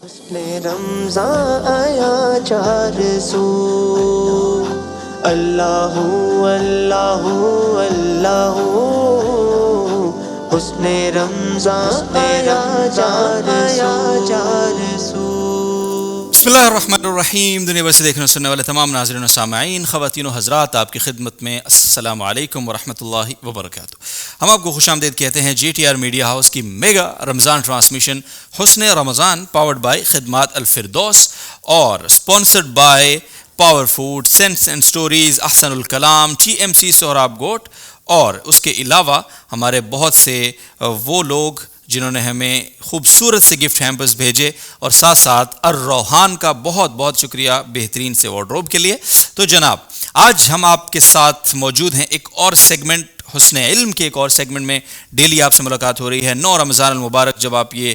حسن رمضان آیا چار سو، اللہ اللہ اللہ، حسن رمضان آیا چار سو۔ بسم اللہ الرحمن الرحیم۔ دنیا بھر سے دیکھنے اور سننے والے تمام ناظرین و سامعین، خواتین و حضرات، آپ کی خدمت میں السلام علیکم ورحمۃ اللہ وبرکاتہ۔ ہم آپ کو خوش آمدید کہتے ہیں G T R media house کی mega Ramzan transmission Husn Ramzan, powered by Khidmat Alfirdous اور sponsored by power food, sense and stories, Ahsan ul-Kalam, T M C Sohrab Goth, اور اس کے علاوہ ہمارے بہت سے وہ لوگ جنہوں نے ہمیں خوبصورت سے گفٹ ہیمپرز بھیجے، اور ساتھ ساتھ الروحان کا بہت بہت شکریہ بہترین سے وارڈروب کے لیے۔ تو جناب، آج ہم آپ کے ساتھ موجود ہیں ایک اور سیگمنٹ، حسن علم کے ایک اور سیگمنٹ میں ڈیلی آپ سے ملاقات ہو رہی ہے۔ 9 رمضان المبارک جب آپ یہ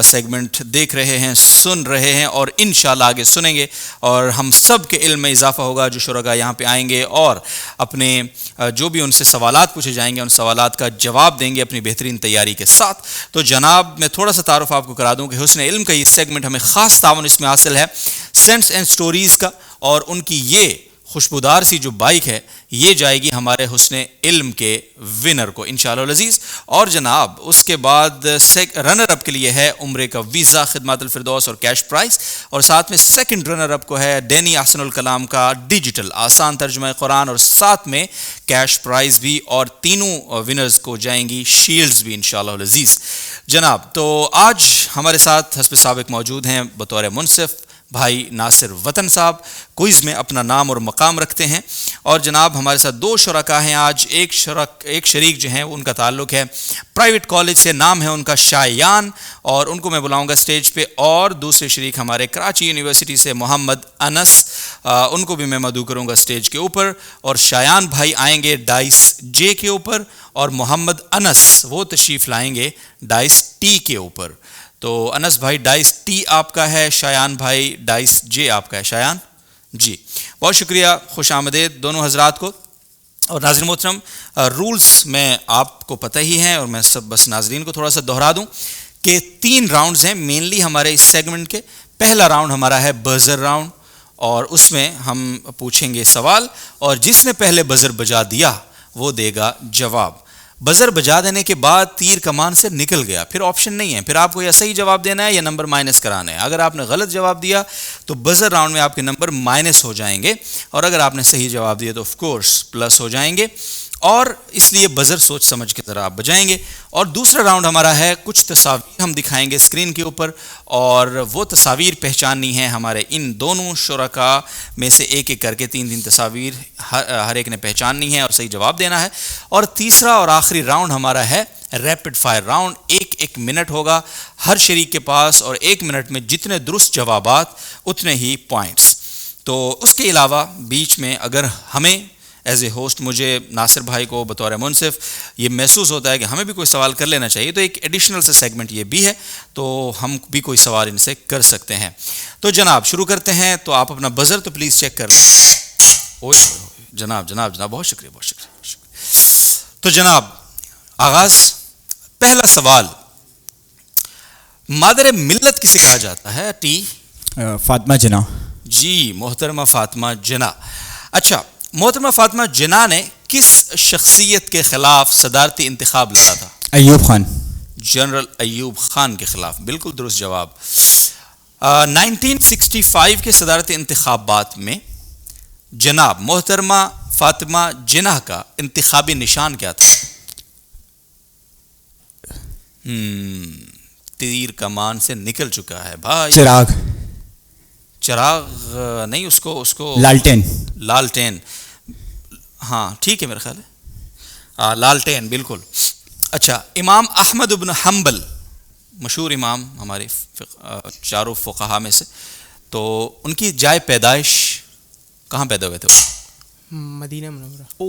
سیگمنٹ دیکھ رہے ہیں، سن رہے ہیں، اور انشاءاللہ آگے سنیں گے، اور ہم سب کے علم میں اضافہ ہوگا۔ جو شرکاء یہاں پہ آئیں گے اور اپنے جو بھی ان سے سوالات پوچھے جائیں گے، ان سوالات کا جواب دیں گے اپنی بہترین تیاری کے ساتھ۔ تو جناب، میں تھوڑا سا تعارف آپ کو کرا دوں کہ حسن علم کا یہ سیگمنٹ ہمیں خاص تعاون اس میں حاصل ہے سینس اینڈ سٹوریز کا، اور ان کی یہ خوشبودار سی جو بائک ہے یہ جائے گی ہمارے حسن علم کے ونر کو انشاءاللہ العزیز۔ اور جناب، اس کے بعد رنر اپ کے لیے ہے عمرے کا ویزا خدمات الفردوس اور کیش پرائز، اور ساتھ میں سیکنڈ رنر اپ کو ہے ڈینی احسن الکلام کا ڈیجیٹل آسان ترجمہ قرآن، اور ساتھ میں کیش پرائز بھی، اور تینوں ونرز کو جائیں گی شیلڈز بھی انشاءاللہ العزیز۔ جناب، تو آج ہمارے ساتھ حسب سابق موجود ہیں بطور منصف بھائی ناصر وطن صاحب، کوئز میں اپنا نام اور مقام رکھتے ہیں۔ اور جناب، ہمارے ساتھ 2 شرکاء ہیں آج۔ ایک شریک جو ہیں ان کا تعلق ہے پرائیویٹ کالج سے، نام ہے ان کا شایان، اور ان کو میں بلاؤں گا سٹیج پہ۔ اور دوسرے شریک ہمارے کراچی یونیورسٹی سے محمد انس، ان کو بھی میں مدعو کروں گا سٹیج کے اوپر۔ اور شایان بھائی آئیں گے ڈائس جے کے اوپر، اور محمد انس وہ تشریف لائیں گے ڈائس ٹی کے اوپر۔ تو انس بھائی ڈائس ٹی آپ کا ہے، شایان بھائی ڈائس جے آپ کا ہے۔ شایان جی، بہت شکریہ، خوش آمدید دونوں حضرات کو۔ اور ناظرین محترم، رولز میں آپ کو پتہ ہی ہیں، اور میں بس ناظرین کو تھوڑا سا دہرا دوں کہ 3 راؤنڈز ہیں مینلی ہمارے اس سیگمنٹ کے۔ پہلا راؤنڈ ہمارا ہے بزر راؤنڈ، اور اس میں ہم پوچھیں گے سوال، اور جس نے پہلے بزر بجا دیا وہ دے گا جواب۔ بزر بجا دینے کے بعد تیر کمان سے نکل گیا، پھر آپشن نہیں ہے، پھر آپ کو یا صحیح جواب دینا ہے یا نمبر مائنس کرانا ہے۔ اگر آپ نے غلط جواب دیا تو بزر راؤنڈ میں آپ کے نمبر مائنس ہو جائیں گے، اور اگر آپ نے صحیح جواب دیا تو آف کورس پلس ہو جائیں گے، اور اس لیے بزر سوچ سمجھ کے ذرا آپ بجائیں گے۔ اور دوسرا راؤنڈ ہمارا ہے کچھ تصاویر ہم دکھائیں گے اسکرین کے اوپر، اور وہ تصاویر پہچاننی ہے ہمارے ان دونوں شرکاء میں سے ایک ایک کر کے 3 تصاویر ہر ایک نے پہچاننی ہے اور صحیح جواب دینا ہے۔ اور تیسرا اور آخری راؤنڈ ہمارا ہے ریپڈ فائر راؤنڈ۔ 1 منٹ ہوگا ہر شریک کے پاس، اور 1 منٹ میں جتنے درست جوابات اتنے ہی پوائنٹس۔ تو اس کے علاوہ بیچ میں اگر ہمیں ایز اے ہوسٹ، مجھے ناصر بھائی کو بطور منصف یہ محسوس ہوتا ہے کہ ہمیں بھی کوئی سوال کر لینا چاہیے، تو ایک ایڈیشنل سے سیگمنٹ یہ بھی ہے، تو ہم بھی کوئی سوال ان سے کر سکتے ہیں۔ تو جناب شروع کرتے ہیں، تو آپ اپنا بزر تو پلیز چیک کر لیں۔ جناب جناب جناب، بہت شکریہ بہت شکریہ بہت شکریہ۔ تو جناب آغاز، پہلا سوال، مادر ملت کسے کہا جاتا ہے؟ ٹی فاطمہ جناح۔ جی، محترمہ فاطمہ جناح۔ اچھا، محترمہ فاطمہ جناح نے کس شخصیت کے خلاف صدارتی انتخاب لڑا تھا؟ ایوب خان۔ جنرل ایوب خان کے خلاف، بالکل درست جواب۔ 1965 کے صدارتی انتخابات میں جناب محترمہ فاطمہ جناح کا انتخابی نشان کیا تھا؟ تیر کمان سے نکل چکا ہے بھائی۔ چراغ نہیں، اس کو لالٹین، ہاں ٹھیک ہے میرا خیال ہے، لالٹین بالکل۔ اچھا، امام احمد بن حنبل، مشہور امام ہمارے 4 فقہا میں سے، تو ان کی جائے پیدائش کہاں پیدا ہوئے تھے؟ مدینہ منورہ۔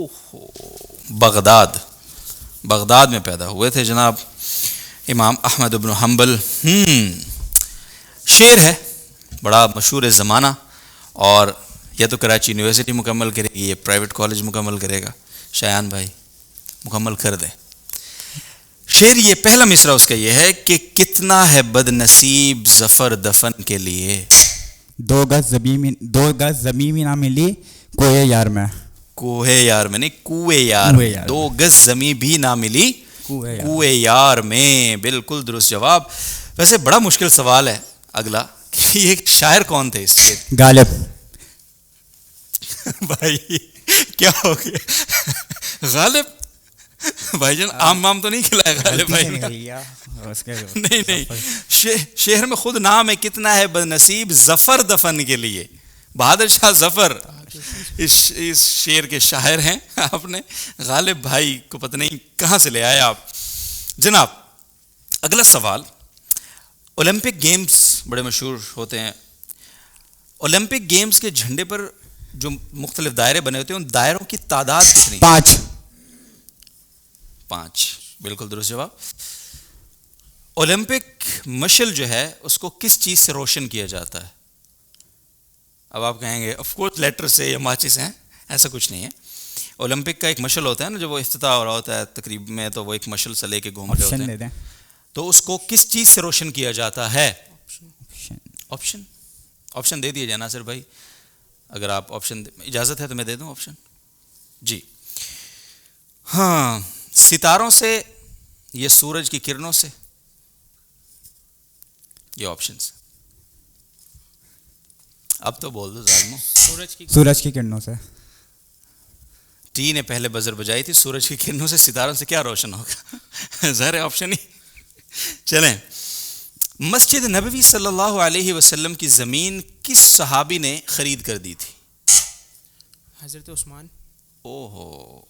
بغداد میں پیدا ہوئے تھے جناب امام احمد بن حنبل۔ شعر ہے بڑا مشہور زمانہ، اور یا تو کراچی یونیورسٹی مکمل کرے گی، یہ پرائیویٹ کالج مکمل کرے گا۔ شایان بھائی مکمل کر دیں۔ شعر یہ پہلا مصرع اس کا یہ ہے کہ کتنا ہے بد نصیب ظفر دفن کے لیے. 2 گز زمین نہ ملی کوئے یار میں. کوہ یار میں نہیں، کوئے یار میں. 2 گز زمین بھی نہ ملی کوئے یار میں. بالکل درست جواب. ویسے بڑا مشکل سوال ہے اگلا کہ یہ شاعر کون تھے اس کے؟ غالب. بھائی کیا ہو گیا؟ غالب بھائی جان آم تو نہیں کھلایا غالب بھائی نے؟ نہیں شعر میں خود نام ہے کتنا ہے بد نصیب ظفر دفن کے لیے. بہادر شاہ ظفر اس شعر کے شاعر ہیں. آپ نے غالب بھائی کو پتہ نہیں کہاں سے لے آئے آپ. جناب اگلا سوال. اولمپک گیمز بڑے مشہور ہوتے ہیں. اولمپک گیمز کے جھنڈے پر جو مختلف دائرے بنے ہوتے ہیں ان دائروں کی تعداد کتنی؟ 5. بالکل درست جواب. اولمپک مشل جو ہے اس کو کس چیز سے روشن کیا جاتا ہے؟ اب آپ کہیں گے آف کورس لیٹر سے یا ماچس ہیں. ایسا کچھ نہیں ہے. اولمپک کا ایک مشل ہوتا ہے نا، جب وہ افتتاح ہو رہا ہوتا ہے تقریب میں تو وہ ایک مشل سے لے کے گھوم رہے ہوتے ہیں، تو اس کو کس چیز سے روشن کیا جاتا ہے؟ آپشن دے دیے جائے ناصر بھائی. اگر آپ آپشن اجازت ہے تو میں دے دوں آپشن. جی ہاں، ستاروں سے، یہ سورج کی کرنوں سے، یہ آپشنز. اب تو بول دو ظالمو. سورج کی کرنوں سے. ٹی نے پہلے بزر بجائی تھی. سورج کی کرنوں سے ستاروں سے کیا روشن ہوگا؟ ظاہر آپشن ہی. چلیں، مسجد نبوی صلی اللہ علیہ وسلم کی زمین کس صحابی نے خرید کر دی تھی؟ حضرت عثمان. اوہو،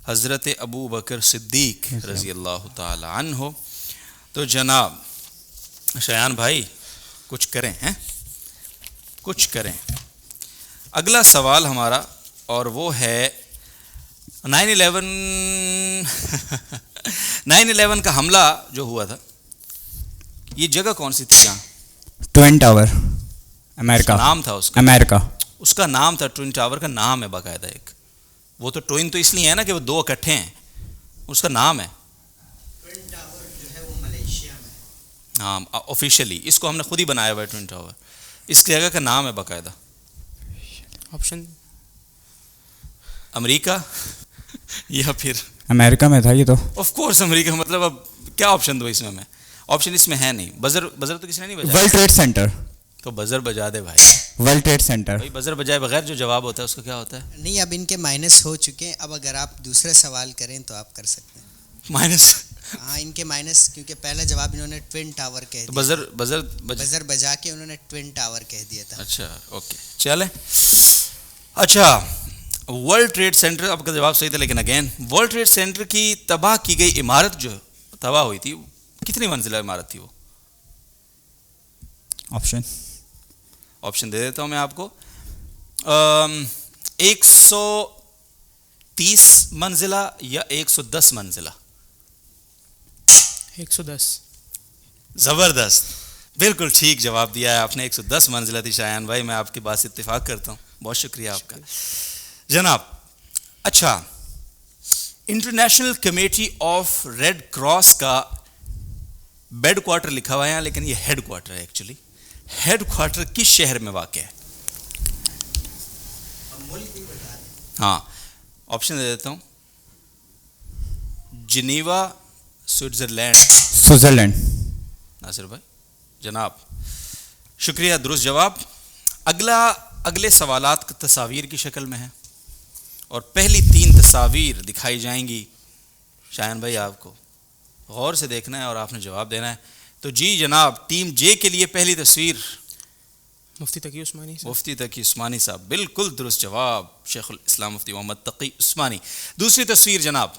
حضرت ابو بکر صدیق رضی اللہ تعالی عنہ. تو جناب شایان بھائی کچھ کریں ہیں، کچھ کریں. اگلا سوال ہمارا اور وہ ہے 9/11 کا حملہ جو ہوا تھا، یہ جگہ کون سی تھی جہاں؟ ٹوین ٹاور، امریکہ. نام تھا اس کا؟ امریکہ. اس کا نام تھا ٹوین ٹاور کا نام ہے باقاعدہ ایک. وہ تو ٹوین تو اس لیے ہے نا کہ وہ 2 اکٹھے ہیں، اس کا نام ہے. ٹوین ٹاور جو ہے وہ ملیشیا میں. ہاں آفیشیلی اس کو ہم نے خود ہی بنایا ہوا ہے ٹوین ٹاور. اس کی جگہ کا نام ہے باقاعدہ. آپشن امریکہ یا پھر امریکہ میں تھا یہ تو. آف کورس امریکہ. مطلب اب کیا آپشن دو اس میں؟ آپشن اس میں ہے نہیں. بزر تو کسی نے نہیں بجایا. World trade centre. تو بزر بجا دے بھائی. World trade centre. بھائی بزر بجائے بغیر جو جواب ہوتا ہے اس کا کیا ہوتا ہے؟ نہیں، اب ان کے مائنس ہو چکے ہیں. اب اگر آپ دوسرے سوال کریں تو آپ کر سکتے ہیں. مائنس؟ ہاں ان کے مائنس، کیونکہ پہلا جواب انہوں نے ٹوین ٹاور کہہ دیا. بزر بجا کے انہوں نے ٹوین ٹاور کہہ دیا تھا. اچھا اوکے چلیں. اچھا ورلڈ ٹریڈ سینٹر، آپ کا جواب صحیح تھا لیکن اگین ورلڈ ٹریڈ سینٹر کی تباہ کی گئی عمارت جو تباہ ہوئی تھی کتنی منزلہ عمارت تھی وہ؟ آپشن دے دیتا ہوں میں آپ کو. 130 منزلہ یا 110 منزلہ؟ 110. زبردست، بالکل ٹھیک جواب دیا ہے آپ نے. 110 منزلہ تھی شایان بھائی. میں آپ کی بات سے اتفاق کرتا ہوں. بہت شکریہ آپ کا جناب. اچھا، international committee of red cross کا بیڈ کوارٹر لکھا ہوا ہے یہاں، لیکن یہ ہیڈ کوارٹر ہے ایکچولی. ہیڈ کوارٹر کس شہر میں واقع ہے؟ ہاں آپشن دے دیتا ہوں. Geneva, Switzerland. ناصر بھائی جناب شکریہ، درست جواب. اگلے سوالات تصاویر کی شکل میں ہیں اور پہلی 3 تصاویر دکھائی جائیں گی. شایان بھائی آپ کو غور سے دیکھنا ہے اور آپ نے جواب دینا ہے. تو جی جناب، ٹیم جے کے لیے پہلی تصویر مفتی تقی عثمانی. مفتی تقی عثمانی صاحب، بالکل درست جواب. شیخ الاسلام مفتی محمد تقی عثمانی. دوسری تصویر جناب،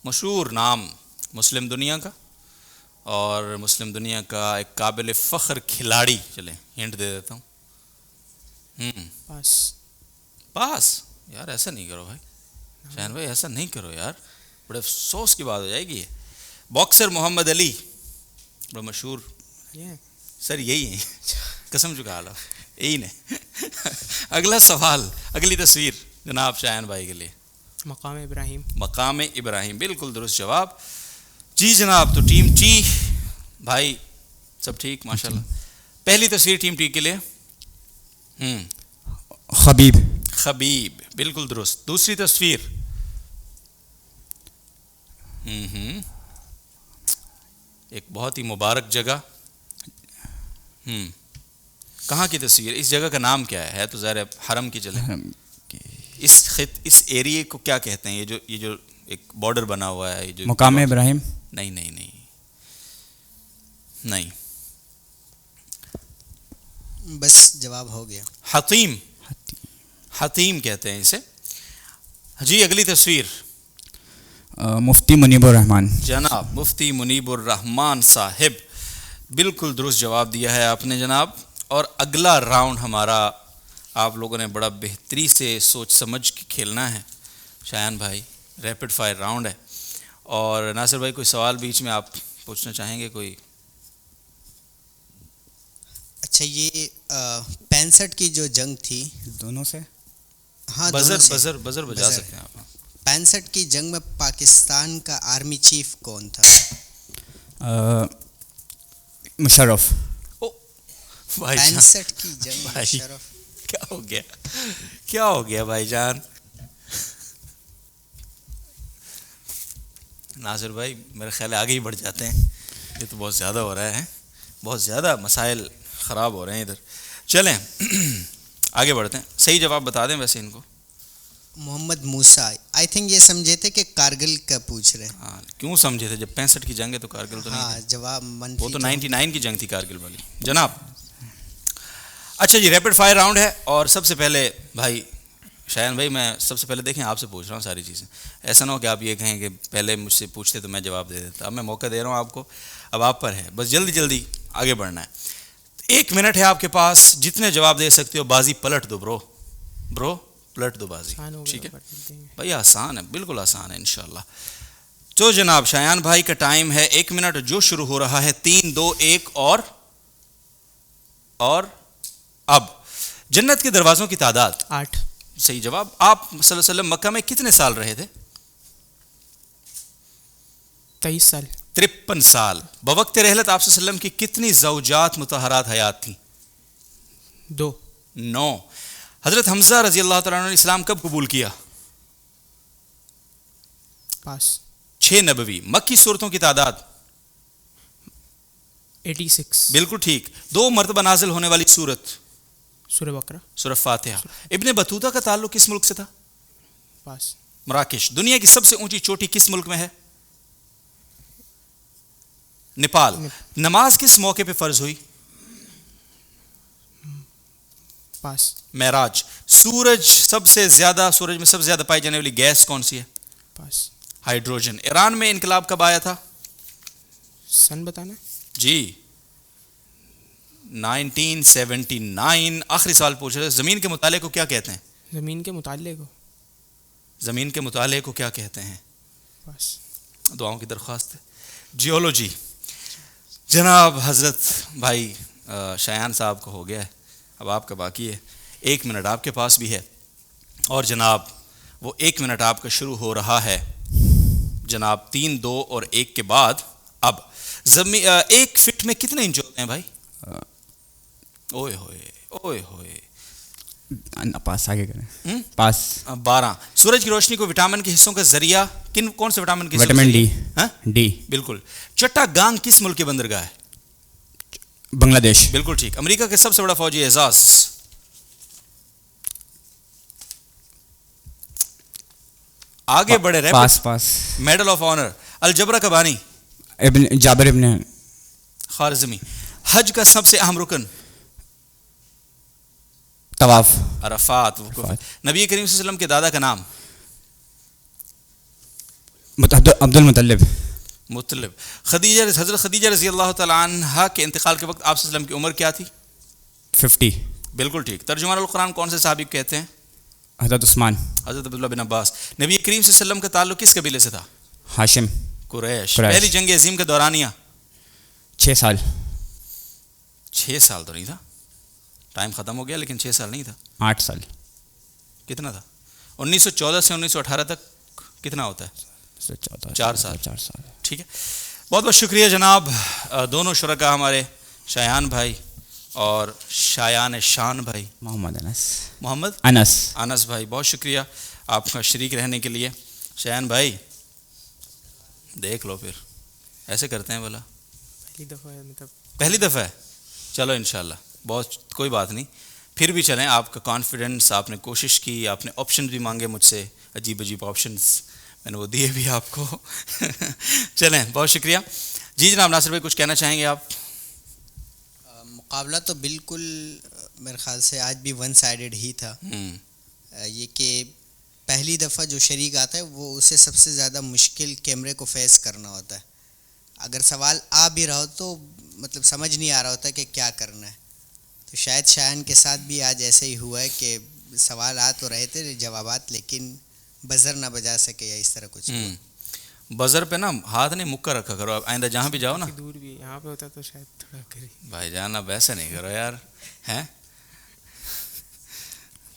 مشہور نام مسلم دنیا کا اور مسلم دنیا کا ایک قابل فخر کھلاڑی. چلیں ہنٹ دے دیتا ہوں. پاس یار ایسا نہیں کرو بھائی. شاہین بھائی ایسا نہیں کرو یار، بڑے افسوس کی بات ہو جائے گی. باکسر محمد علی، بڑا مشہور. سر یہی ہیں، قسم چکا لو یہی نے. اگلا سوال، اگلی تصویر جناب شایان بھائی کے لیے. مقام ابراہیم. مقام ابراہیم بالکل درست جواب. جی جناب, تو ٹیم ٹی بھائی سب ٹھیک ماشاءاللہ. پہلی تصویر ٹیم ٹی کے لیے خبیب. خبیب بالکل درست. دوسری تصویر ایک بہت ہی مبارک جگہ. کہاں کی تصویر؟ اس جگہ کا نام کیا ہے تو ظاہر حرم کی چلے. اس ایریے کو کیا کہتے ہیں؟ یہ جو ایک بارڈر بنا ہوا ہے, یہ جو مقام ابراہیم. نہیں نہیں نہیں نہیں, بس جواب ہو گیا. حطیم. حطیم کہتے ہیں اسے. جی اگلی تصویر مفتی منیب الرحمان. جناب مفتی منیب الرحمان صاحب, بالکل درست جواب دیا ہے آپ نے جناب. اور اگلا راؤنڈ ہمارا آپ لوگوں نے بڑا بہتری سے سوچ سمجھ کے کھیلنا ہے شایان بھائی. ریپڈ فائر راؤنڈ ہے. اور ناصر بھائی کوئی سوال بیچ میں آپ پوچھنا چاہیں گے کوئی؟ اچھا, یہ 65 کی جو جنگ تھی, دونوں سے ہاں بزر بجا سکتے ہیں آپ. 65 کی جنگ میں پاکستان کا آرمی چیف کون تھا؟ مشرف. 65 کی جنگ مشرف. کیا ہو گیا بھائی جان؟ ناصر بھائی میرے خیال ہے آگے ہی بڑھ جاتے ہیں, یہ تو بہت زیادہ ہو رہا ہے, بہت زیادہ مسائل خراب ہو رہے ہیں ادھر. چلیں آگے بڑھتے ہیں. صحیح جواب بتا دیں ویسے ان کو. محمد موسیٰ. آئی تھنک یہ سمجھے تھے کہ کارگل کا پوچھ رہے ہیں. ہاں کیوں سمجھے تھے؟ جب 65 کی جنگ ہے تو کارگل تو نہیں ہاں, جواب منفی. وہ تو 99 کی جنگ تھی کارگل والی جناب. اچھا جی, ریپڈ فائر راؤنڈ ہے. اور سب سے پہلے بھائی شایان بھائی, میں سب سے پہلے دیکھیں آپ سے پوچھ رہا ہوں ساری چیزیں. ایسا نہ ہو کہ آپ یہ کہیں کہ پہلے مجھ سے پوچھتے تو میں جواب دے دیتا. اب میں موقع دے رہا ہوں آپ کو, اب آپ پر ہے, بس جلدی جلدی آگے بڑھنا ہے. 1 منٹ ہے آپ کے پاس, جتنے جواب دے سکتے ہو. بازی پلٹ دو برو پلٹ دو بازی. ٹھیک ہے بھائی, آسان ہے, بالکل آسان ہے انشاءاللہ. تو جناب شایان بھائی کا ٹائم ہے 1 منٹ جو شروع ہو رہا ہے 3 2 1 اور اب. جنت کے دروازوں کی تعداد 8. صحیح جواب. آپ صلی اللہ علیہ وسلم مکہ میں کتنے سال رہے تھے؟ 23 سال. 53 سال. بوقت رحلت آپ صلی اللہ علیہ وسلم کی کتنی زوجات مطہرات حیات تھیں؟ 2. 9. حضرت حمزہ رضی اللہ تعالیٰ عنہ نے اسلام کب قبول کیا؟ پاس. 6 نبوی. مکی صورتوں کی تعداد 86. بالکل ٹھیک. 2 مرتبہ نازل ہونے والی صورت؟ سورہ بقرہ. سورہ فاتحہ. ابن بطوطہ کا تعلق کس ملک سے تھا؟ پاس. مراکش. دنیا کی سب سے اونچی چوٹی کس ملک میں ہے؟ نیپال. نماز کس موقع پہ فرض ہوئی؟ پاس. معراج. سورج میں سب سے زیادہ پائی جانے والی گیس کون سی ہے؟ پاس. ہائیڈروجن. ایران میں انقلاب کب آیا تھا؟ سن بتانا جی 1979. آخری سوال پوچھ رہے. زمین کے مطالعے کو کیا کہتے ہیں؟ زمین کے مطالعے کو. زمین کے مطالعے کو کیا کہتے ہیں؟ پاس. دعاؤں کی درخواست ہے. جیولوجی. جناب حضرت بھائی شایان صاحب کو ہو گیا ہے, اب آپ کا باقی ہے. 1 منٹ آپ کے پاس بھی ہے, اور جناب وہ 1 منٹ آپ کا شروع ہو رہا ہے جناب 3 2 اور 1 کے بعد. اب 1 فٹ میں کتنے انچ ہوتے ہیں بھائی؟ اوئے ہوئے پاس آگے کریں. پاس. 12. سورج کی روشنی کو وٹامن کے حصوں کا ذریعہ کون سے وٹامن کے؟ Vitamin D. بالکل. چٹا گانگ کس ملک کی بندرگاہ ہے؟ بنگلہ دیش. بالکل ٹھیک. امریکہ کا سب سے بڑا فوجی اعزاز؟ آگے بڑھے. پاس. Medal of honour. الجبرا کا بانی؟ جابر ابن خارزمی. حج کا سب سے اہم رکن؟ طواف. عرفات. نبی کریم صلی اللہ علیہ وسلم کے دادا کا نام؟ عبد المطلب. حضرت خدیجہ رضی اللہ تعالیٰ عنہ کے انتقال کے وقت آپ صلی اللہ علیہ وسلم کی عمر کیا تھی؟ 50. بالکل ٹھیک. ترجمان القرآن کون سے صحابی کہتے ہیں؟ حضرت عثمان. حضرت عبداللہ بن عباس. نبی کریم صلی اللہ علیہ وسلم کا تعلق کس قبیلے سے تھا؟ ہاشم. قریش. پہلی جنگ عظیم کا دورانیہ؟ 6 سال. 6 سال تو نہیں تھا, ٹائم ختم ہو گیا, لیکن 6 سال نہیں تھا. 8 سال. کتنا تھا؟ 1914 سے 1918 تک کتنا ہوتا ہے؟ 4 سال. 4 سال. ٹھیک ہے، بہت بہت شکریہ جناب. دونوں شرکا ہمارے شایان بھائی اور شایان شان بھائی محمد انس بھائی، بہت شکریہ آپ کا شریک رہنے کے لیے. شایان بھائی دیکھ لو پھر ایسے کرتے ہیں بولا پہلی دفعہ ہے، مطلب پہلی دفعہ ہے. چلو انشاءاللہ بہت کوئی بات نہیں، پھر بھی چلیں. آپ کا کانفیڈنس، آپ نے کوشش کی، آپ نے آپشن بھی مانگے مجھ سے، عجیب عجیب آپشنس میں نے وہ دیے بھی آپ کو. چلیں بہت شکریہ. جی جناب ناصر بھائی کچھ کہنا چاہیں گے آپ؟ مقابلہ تو بالکل میرے خیال سے آج بھی ون سائیڈڈ ہی تھا. یہ کہ پہلی دفعہ جو شریک آتا ہے وہ اسے سب سے زیادہ مشکل کیمرے کو فیس کرنا ہوتا ہے. اگر سوال آ بھی رہا ہو تو مطلب سمجھ نہیں آ رہا ہوتا کہ کیا کرنا ہے. تو شاید شایان کے ساتھ بھی آج ایسے ہی ہوا ہے کہ سوال آ تو رہے تھے جوابات، لیکن بزر نہ بجا سکے یا اس طرح کچھ. بزر پہ نا ہاتھ نہیں مکہ رکھا کرو، آئندہ جہاں بھی جاؤ نا. دور بھی یہاں پہ ہوتا تو شاید تھوڑا کری. بھائی جان اب ایسے نہیں کرو یار، ہیں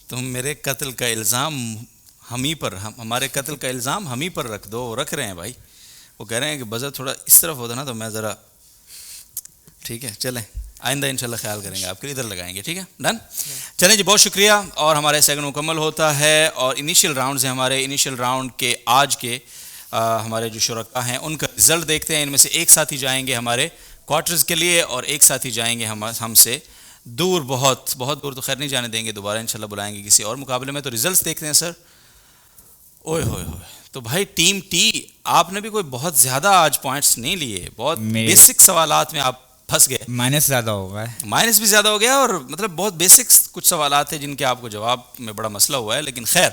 تم میرے قتل کا الزام ہم ہی پر، ہمارے قتل کا الزام ہم ہی پر رکھ دو. رکھ رہے ہیں بھائی، وہ کہہ رہے ہیں کہ بزر تھوڑا اس طرف ہوتا نا تو میں ذرا. ٹھیک ہے چلیں آئندہ انشاءاللہ خیال کریں گے، آپ کے لیے ادھر لگائیں گے. ٹھیک ہے ڈن. چلیں جی بہت شکریہ. اور ہمارے سیکنڈ مکمل ہوتا ہے اور انیشیل راؤنڈز ہیں ہمارے. انیشیل راؤنڈ کے آج کے ہمارے جو شرکا ہیں ان کا رزلٹ دیکھتے ہیں. ان میں سے ایک ساتھی جائیں گے ہمارے کوارٹرز کے لیے اور ایک ساتھی جائیں گے ہم سے دور، بہت بہت دور تو خیر نہیں جانے دیں گے، دوبارہ انشاءاللہ بلائیں گے کسی اور مقابلے میں. تو رزلٹس دیکھتے ہیں سر. اوئے ہوئے ہوئے، تو بھائی ٹیم ٹی آپ نے بھی کوئی بہت زیادہ آج پوائنٹس نہیں لیے، بہت بیسک سوالات میں آپ پھنس گئے. مائنس زیادہ ہوگا، مائنس بھی زیادہ ہو گیا اور مطلب بہت بیسکس کچھ سوالات ہیں جن کے آپ کو جواب میں بڑا مسئلہ ہوا ہے. لیکن خیر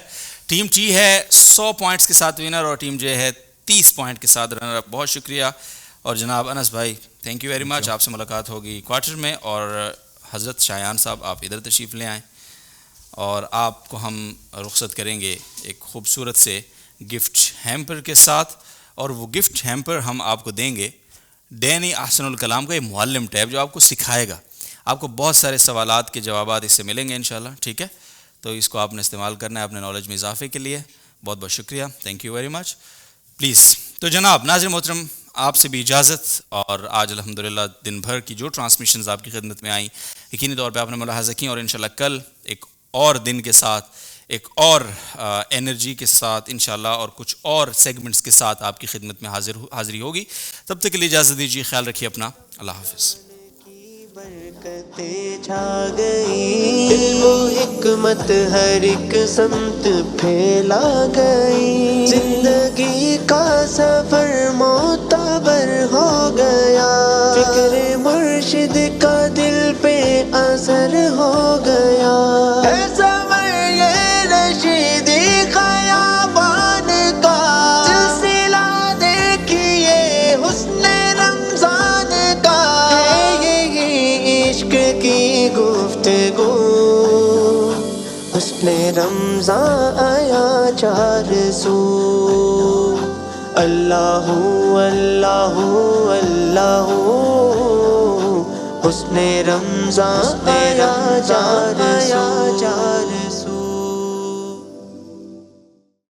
ٹیم ٹی ہے 100 پوائنٹس کے ساتھ ونر اور ٹیم جے ہے 30 پوائنٹ کے ساتھ رنر اپ. بہت شکریہ. اور جناب انس بھائی تھینک یو ویری مچ. آپ سے ملاقات ہوگی کوارٹر میں. اور حضرت شایان صاحب آپ ادھر تشریف لے آئیں اور آپ کو ہم رخصت کریں گے ایک خوبصورت سے گفٹ ہیمپر کے ساتھ. اور وہ گفٹ ہیمپر ہم آپ کو دیں گے ڈینی احسن الکلام کا یہ معلم ٹیب جو آپ کو سکھائے گا. آپ کو بہت سارے سوالات کے جوابات اس سے ملیں گے انشاءاللہ. ٹھیک ہے، تو اس کو آپ نے استعمال کرنا ہے اپنے نالج میں اضافے کے لیے. بہت بہت شکریہ، thank you very much. Please تو جناب ناظرین محترم آپ سے بھی اجازت. اور آج الحمدللہ دن بھر کی جو ٹرانسمیشنز آپ کی خدمت میں آئیں یقینی طور پہ آپ نے ملاحظہ کی، اور انشاءاللہ کل ایک اور دن کے ساتھ ایک اور انرجی کے ساتھ انشاءاللہ اور کچھ اور سیگمنٹس کے ساتھ آپ کی خدمت میں حاضری ہوگی. تب تک کے لیے اجازت دیجیے، خیال رکھیے اپنا. اللہ حافظ. برکتیں چھا گئی، علم و حکمت ہر ایک سمت پھیلا گئی، زندگی کا سفر معتبر ہو گیا، فکر مرشد کا دل پہ اثر ہو گیا. رمضان آیا 400 اللہ اللہ اللہ حسن رمضان آیا 400